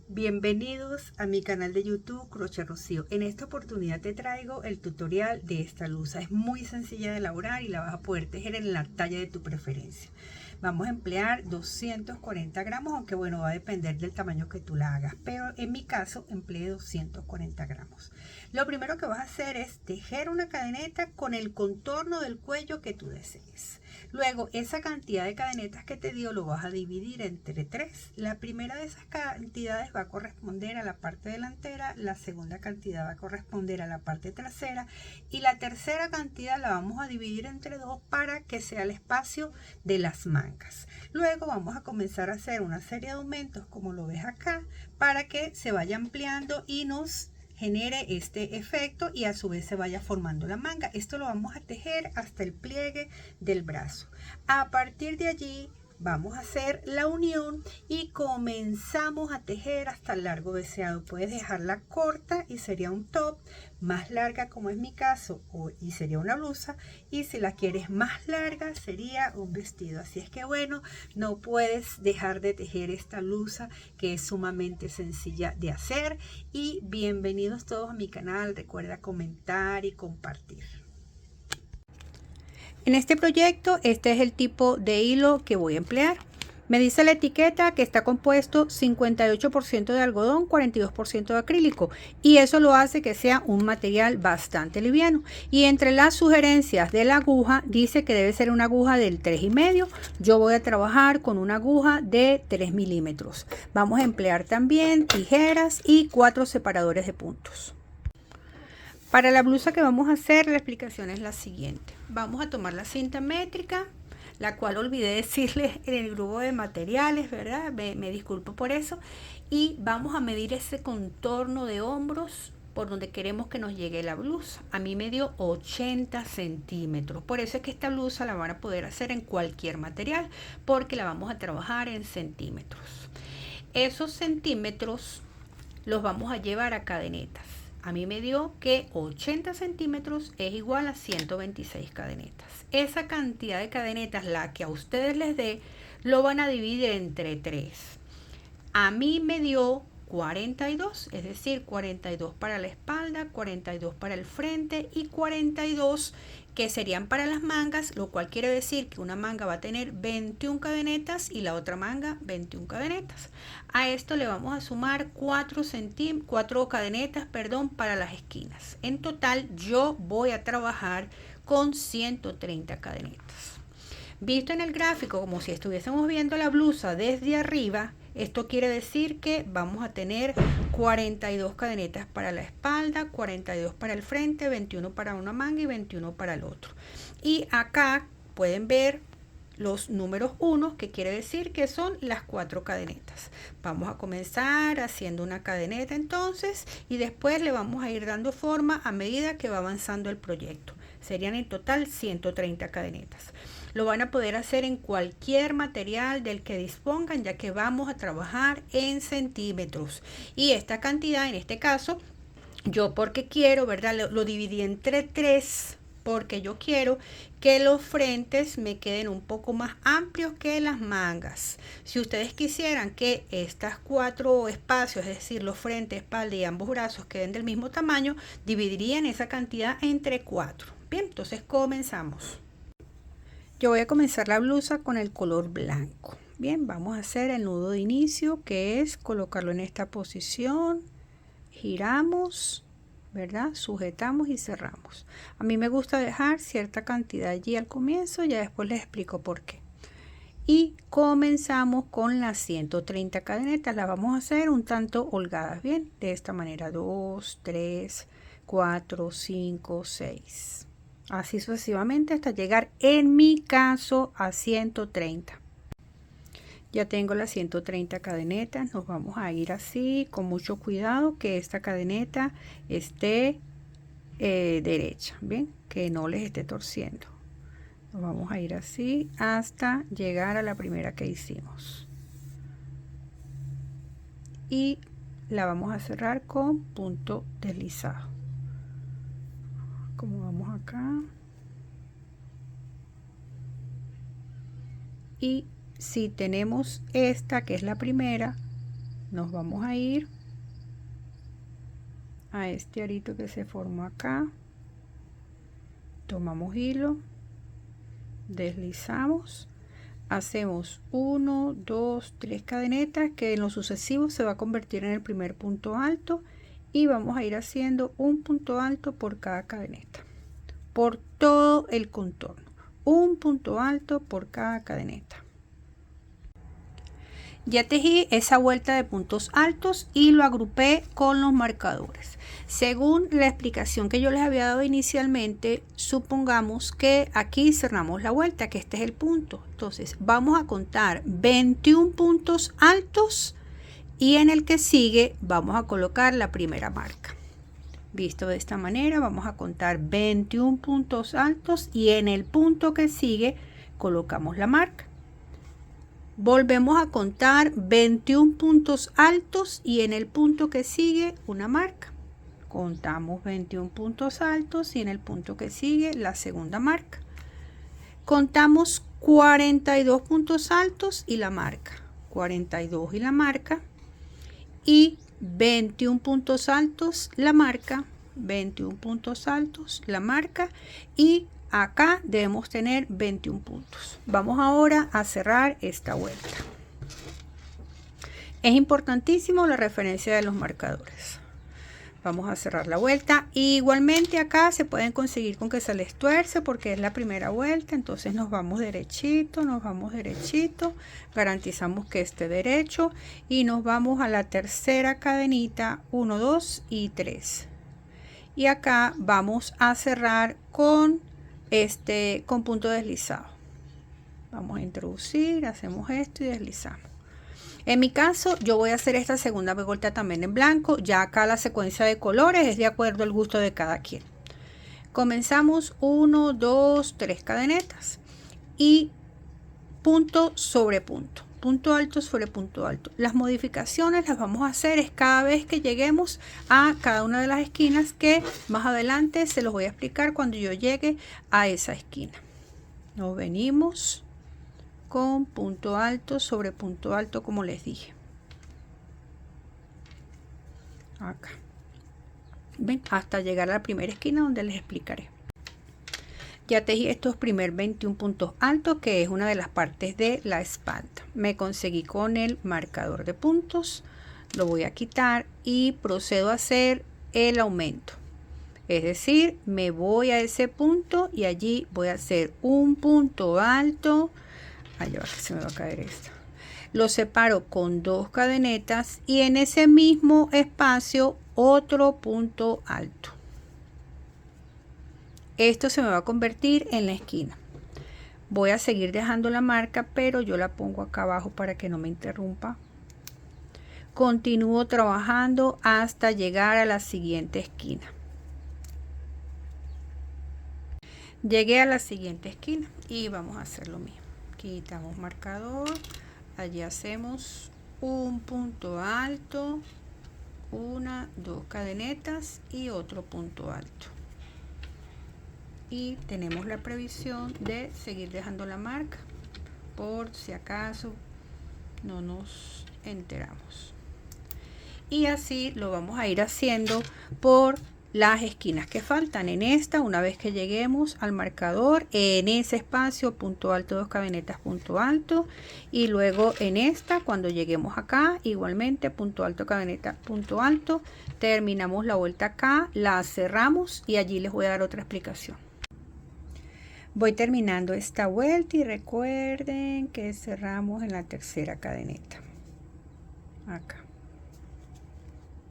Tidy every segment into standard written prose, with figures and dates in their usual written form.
Bienvenidos a mi canal de YouTube Crochet Rocío. En esta oportunidad te traigo el tutorial de esta blusa. Es muy sencilla de elaborar y la vas a poder tejer en la talla de tu preferencia. Vamos a emplear 240 gramos, aunque bueno, va a depender del tamaño que tú la hagas, pero en mi caso empleé 240 gramos. Lo primero que vas a hacer es tejer una cadeneta con el contorno del cuello que tú desees. Luego, esa cantidad de cadenetas que te dio lo vas a dividir entre 3. La primera de esas cantidades va a corresponder a la parte delantera, la segunda cantidad va a corresponder a la parte trasera y la tercera cantidad la vamos a dividir entre 2 para que sea el espacio de las mangas. Luego vamos a comenzar a hacer una serie de aumentos como lo ves acá para que se vaya ampliando y nos genere este efecto y a su vez se vaya formando la manga. Esto lo vamos a tejer hasta el pliegue del brazo. A partir de allí vamos a hacer la unión y comenzamos a tejer hasta el largo deseado. Puedes dejarla corta y sería un top, más larga como es mi caso y sería una blusa, y si la quieres más larga sería un vestido. Así es que bueno, no puedes dejar de tejer esta blusa que es sumamente sencilla de hacer. Y bienvenidos todos a mi canal, recuerda comentar y compartir. En este proyecto, este es el tipo de hilo que voy a emplear. Me dice la etiqueta que está compuesto 58% de algodón, 42% de acrílico, y eso lo hace que sea un material bastante liviano. Y entre las sugerencias de la aguja dice que debe ser una aguja del 3,5. Yo voy a trabajar con una aguja de 3 milímetros. Vamos a emplear también tijeras y 4 separadores de puntos. Para la blusa que vamos a hacer, la explicación es la siguiente. Vamos a tomar la cinta métrica, la cual olvidé decirles en el grupo de materiales, ¿verdad? Me disculpo por eso. Y vamos a medir ese contorno de hombros por donde queremos que nos llegue la blusa. A mí me dio 80 centímetros. Por eso es que esta blusa la van a poder hacer en cualquier material, porque la vamos a trabajar en centímetros. Esos centímetros los vamos a llevar a cadenetas. A mí me dio que 80 centímetros es igual a 126 cadenetas. Esa cantidad de cadenetas, la que a ustedes les dé, lo van a dividir entre 3. A mí me dio 42, es decir, 42 para la espalda, 42 para el frente y 42 que serían para las mangas, lo cual quiere decir que una manga va a tener 21 cadenetas y la otra manga 21 cadenetas. A esto le vamos a sumar 4 cadenetas, para las esquinas. En total yo voy a trabajar con 130 cadenetas. Visto en el gráfico como si estuviésemos viendo la blusa desde arriba, esto quiere decir que vamos a tener 42 cadenetas para la espalda, 42 para el frente, 21 para una manga y 21 para el otro. Y acá pueden ver los números 1, que quiere decir que son las 4 cadenetas. Vamos a comenzar haciendo una cadeneta entonces y después le vamos a ir dando forma a medida que va avanzando el proyecto. Serían en total 130 cadenetas. Lo van a poder hacer en cualquier material del que dispongan, ya que vamos a trabajar en centímetros. Y esta cantidad, en este caso, yo porque quiero, ¿verdad? Lo dividí entre 3, porque yo quiero que los frentes me queden un poco más amplios que las mangas. Si ustedes quisieran que estas 4 espacios, es decir, los frentes, espalda y ambos brazos queden del mismo tamaño, dividirían esa cantidad entre 4. Bien, entonces comenzamos. Yo voy a comenzar la blusa con el color blanco. Bien, vamos a hacer el nudo de inicio, que es colocarlo en esta posición, giramos, ¿verdad? Sujetamos y cerramos. A mí me gusta dejar cierta cantidad allí al comienzo, ya después les explico por qué. Y comenzamos con las 130 cadenetas. Las vamos a hacer un tanto holgadas, bien, de esta manera: 2, 3, 4, 5, 6. Así sucesivamente hasta llegar, en mi caso, a 130. Ya tengo las 130 cadenetas. Nos vamos a ir así con mucho cuidado, que esta cadeneta esté derecha, bien, que no les esté torciendo. Nos vamos a ir así hasta llegar a la primera que hicimos y la vamos a cerrar con punto deslizado, como vamos acá. Y si tenemos esta, que es la primera, nos vamos a ir a este arito que se formó acá, tomamos hilo, deslizamos, hacemos 1, 2, 3 cadenetas que en lo sucesivo se va a convertir en el primer punto alto, y vamos a ir haciendo un punto alto por cada cadeneta, por todo el contorno, un punto alto por cada cadeneta. Ya tejí esa vuelta de puntos altos y lo agrupé con los marcadores. Según la explicación que yo les había dado inicialmente, supongamos que aquí cerramos la vuelta, que este es el punto. Entonces vamos a contar 21 puntos altos y en el que sigue vamos a colocar la primera marca. Visto de esta manera, vamos a contar 21 puntos altos y en el punto que sigue colocamos la marca. Volvemos a contar 21 puntos altos y en el punto que sigue una marca. Contamos 21 puntos altos y en el punto que sigue la segunda marca. Contamos 42 puntos altos y la marca. 42 y la marca. Y 21 puntos altos, la marca. 21 puntos altos, la marca. Y acá debemos tener 21 puntos. Vamos ahora a cerrar esta vuelta. Es importantísimo la referencia de los marcadores. Vamos a cerrar la vuelta. Igualmente acá se pueden conseguir con que se les tuerce porque es la primera vuelta. Entonces nos vamos derechito, garantizamos que esté derecho y nos vamos a la tercera cadenita, 1, 2 y 3. Y acá vamos a cerrar con punto deslizado. Vamos a introducir, hacemos esto y deslizamos. En mi caso yo voy a hacer esta segunda vuelta también en blanco. Ya acá la secuencia de colores es de acuerdo al gusto de cada quien. Comenzamos 1, 2, 3 cadenetas y punto sobre punto, punto alto sobre punto alto. Las modificaciones las vamos a hacer es cada vez que lleguemos a cada una de las esquinas, que más adelante se los voy a explicar cuando yo llegue a esa esquina. Nos venimos con punto alto sobre punto alto, como les dije. Acá. ¿Ven? Hasta llegar a la primera esquina donde les explicaré. Ya tejí estos primeros 21 puntos altos, que es una de las partes de la espalda. Me conseguí con el marcador de puntos. Lo voy a quitar y procedo a hacer el aumento. Es decir, me voy a ese punto y allí voy a hacer un punto alto. Allá va, que se me va a caer esto. Lo separo con 2 cadenetas y en ese mismo espacio otro punto alto. Esto se me va a convertir en la esquina. Voy a seguir dejando la marca, pero yo la pongo acá abajo para que no me interrumpa. Continúo trabajando hasta llegar a la siguiente esquina. Llegué a la siguiente esquina y vamos a hacer lo mismo. Quitamos marcador, allí hacemos un punto alto, 1, 2 cadenetas y otro punto alto. Y tenemos la previsión de seguir dejando la marca por si acaso no nos enteramos. Y así lo vamos a ir haciendo por las esquinas que faltan. En esta, una vez que lleguemos al marcador, en ese espacio, punto alto, 2 cadenetas, punto alto. Y luego en esta, cuando lleguemos acá, igualmente punto alto, cadeneta, punto alto. Terminamos la vuelta acá, la cerramos y allí les voy a dar otra explicación. Voy terminando esta vuelta y recuerden que cerramos en la tercera cadeneta. Acá.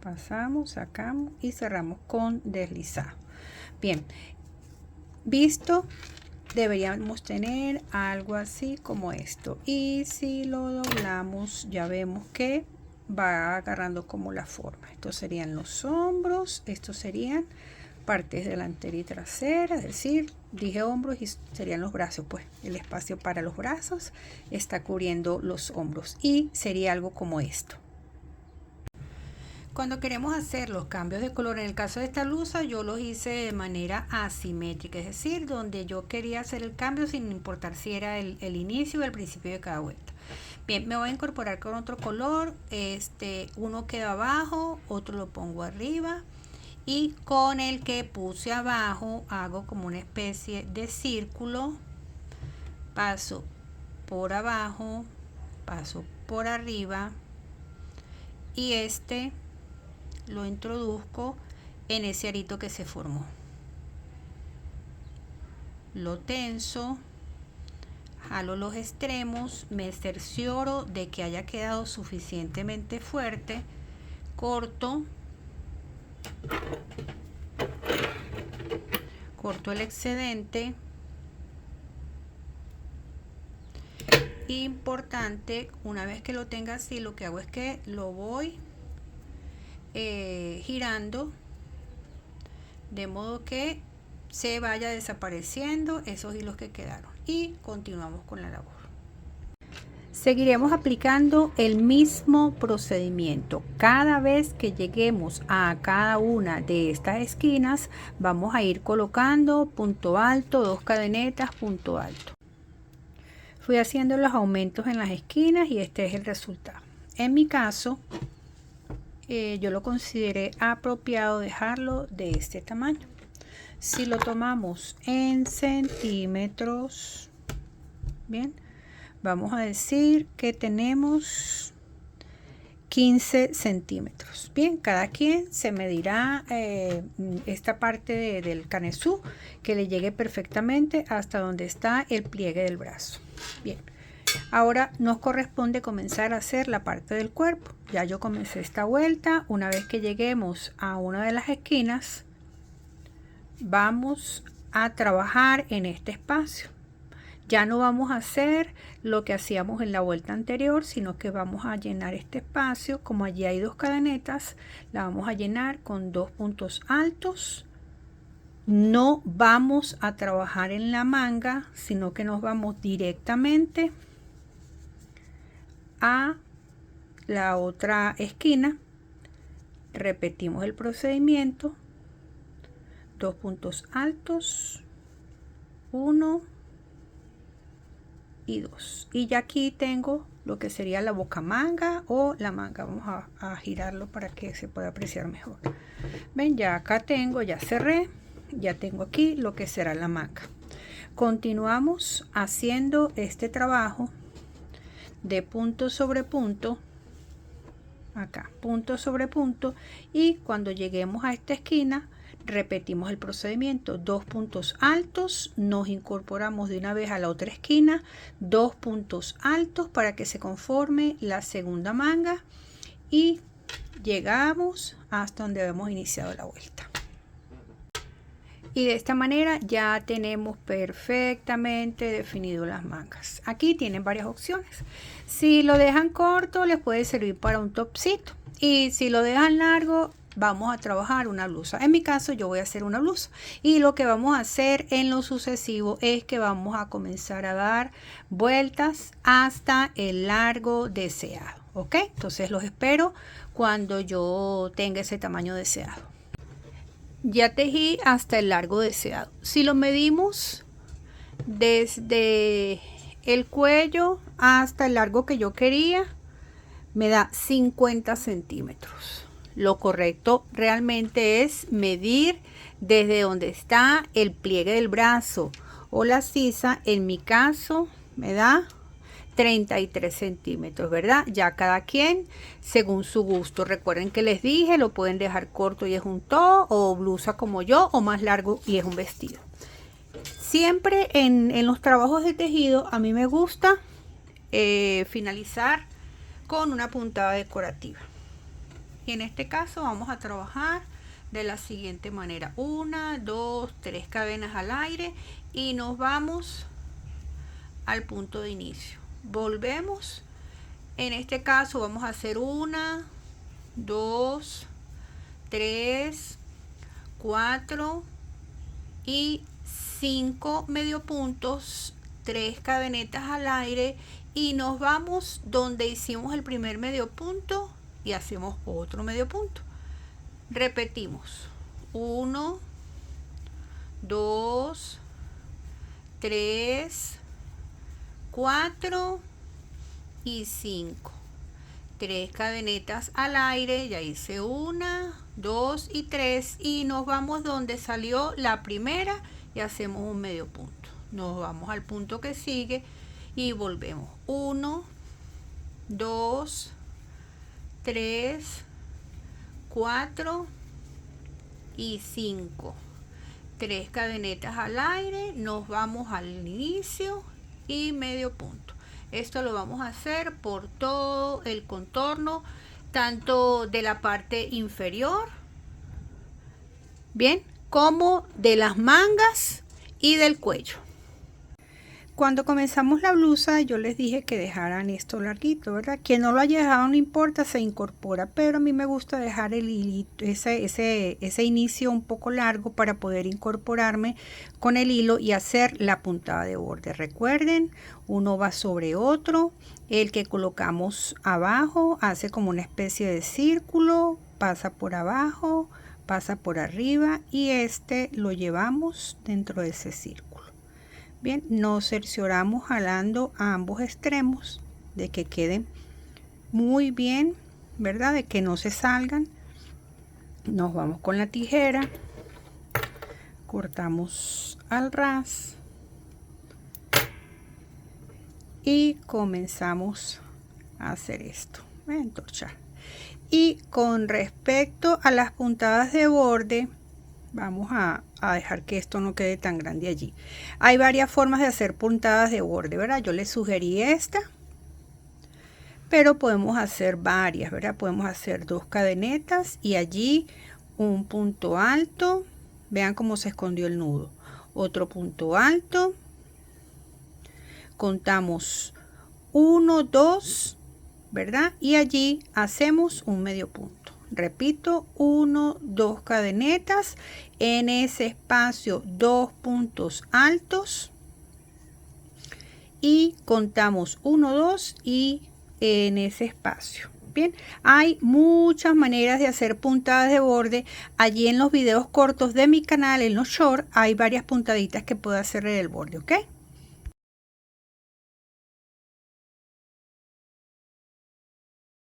Pasamos, sacamos y cerramos con deslizado. Bien, visto, deberíamos tener algo así como esto. Y si lo doblamos, ya vemos que va agarrando como la forma. Estos serían los hombros, estos serían partes delantera y trasera, es decir, dije hombros y serían los brazos, pues el espacio para los brazos está cubriendo los hombros y sería algo como esto. Cuando queremos hacer los cambios de color, en el caso de esta blusa yo los hice de manera asimétrica, es decir, donde yo quería hacer el cambio sin importar si era el inicio o el principio de cada vuelta. Bien, me voy a incorporar con otro color. Uno queda abajo, otro lo pongo arriba. Y con el que puse abajo hago como una especie de círculo. Paso por abajo, paso por arriba. Y lo introduzco en ese arito que se formó. Lo tenso, jalo los extremos, me cercioro de que haya quedado suficientemente fuerte, corto el excedente. Importante, una vez que lo tenga así, lo que hago es que lo voy girando de modo que se vaya desapareciendo esos hilos que quedaron, y continuamos con la labor. Seguiremos aplicando el mismo procedimiento. Cada vez que lleguemos a cada una de estas esquinas, vamos a ir colocando punto alto, 2 cadenetas, punto alto. Fui haciendo los aumentos en las esquinas y este es el resultado. En mi caso, yo lo consideré apropiado dejarlo de este tamaño. Si lo tomamos en centímetros, bien, vamos a decir que tenemos 15 centímetros. Bien, cada quien se medirá esta parte del canesú que le llegue perfectamente hasta donde está el pliegue del brazo. Bien, ahora nos corresponde comenzar a hacer la parte del cuerpo. Ya yo comencé esta vuelta. Una vez que lleguemos a una de las esquinas, vamos a trabajar en este espacio. Ya no vamos a hacer lo que hacíamos en la vuelta anterior, sino que vamos a llenar este espacio. Como allí hay 2 cadenetas, la vamos a llenar con 2 puntos altos. No vamos a trabajar en la manga, sino que nos vamos directamente a la otra esquina. Repetimos el procedimiento. 2 puntos altos, 1 y 2, y ya aquí tengo lo que sería la bocamanga o la manga. Vamos a girarlo para que se pueda apreciar mejor. Ven, ya acá tengo, ya cerré, ya tengo aquí lo que será la manga. Continuamos haciendo este trabajo de punto sobre punto, acá punto sobre punto, y cuando lleguemos a esta esquina repetimos el procedimiento. 2 puntos altos, nos incorporamos de una vez a la otra esquina, 2 puntos altos para que se conforme la segunda manga, y llegamos hasta donde hemos iniciado la vuelta. Y de esta manera ya tenemos perfectamente definido las mangas. Aquí tienen varias opciones. Si lo dejan corto, les puede servir para un topcito, y si lo dejan largo, vamos a trabajar una blusa. En mi caso, yo voy a hacer una blusa, y lo que vamos a hacer en lo sucesivo es que vamos a comenzar a dar vueltas hasta el largo deseado. ¿Ok? Entonces los espero cuando yo tenga ese tamaño deseado. Ya tejí hasta el largo deseado. Si lo medimos desde el cuello hasta el largo que yo quería, me da 50 centímetros. Lo correcto realmente es medir desde donde está el pliegue del brazo o la sisa. En mi caso me da 33 centímetros, ¿verdad? Ya cada quien según su gusto. Recuerden que les dije, lo pueden dejar corto y es un top, o blusa como yo, o más largo y es un vestido. Siempre en los trabajos de tejido a mí me gusta finalizar con una puntada decorativa. Y en este caso vamos a trabajar de la siguiente manera: 1, 2, 3 cadenas al aire y nos vamos al punto de inicio. Volvemos. En este caso vamos a hacer 1, 2, 3, 4 y 5 medio puntos, 3 cadenetas al aire, y nos vamos donde hicimos el primer medio punto y hacemos otro medio punto. Repetimos: 1, 2, 3, 4 y 5. 3 cadenetas al aire, ya hice 1, 2 y 3 y nos vamos donde salió la primera y hacemos un medio punto. Nos vamos al punto que sigue y volvemos. 1, 2, 3, 4 y 5. 3 cadenetas al aire, nos vamos al inicio y medio punto. Esto lo vamos a hacer por todo el contorno, tanto de la parte inferior, bien, como de las mangas y del cuello. Cuando comenzamos la blusa yo les dije que dejaran esto larguito, ¿verdad? Quien no lo haya dejado no importa, se incorpora, pero a mí me gusta dejar el hilito, ese inicio un poco largo para poder incorporarme con el hilo y hacer la puntada de borde. Recuerden, uno va sobre otro, el que colocamos abajo hace como una especie de círculo, pasa por abajo, pasa por arriba y este lo llevamos dentro de ese círculo. Bien, nos cercioramos jalando a ambos extremos de que queden muy bien, ¿verdad? De que no se salgan. Nos vamos con la tijera, cortamos al ras y comenzamos a hacer esto. Voy a entorchar. Y con respecto a las puntadas de borde, vamos a dejar que esto no quede tan grande allí. Hay varias formas de hacer puntadas de borde, ¿verdad? Yo les sugerí esta, pero podemos hacer varias, ¿verdad? Podemos hacer 2 cadenetas y allí un punto alto. Vean cómo se escondió el nudo. Otro punto alto. Contamos 1, 2, ¿verdad? Y allí hacemos un medio punto. Repito, 1, 2 cadenetas, en ese espacio 2 puntos altos y contamos 1, 2 y en ese espacio. Bien, hay muchas maneras de hacer puntadas de borde. Allí en los videos cortos de mi canal, en los shorts, hay varias puntaditas que puedo hacer en el borde, ¿ok?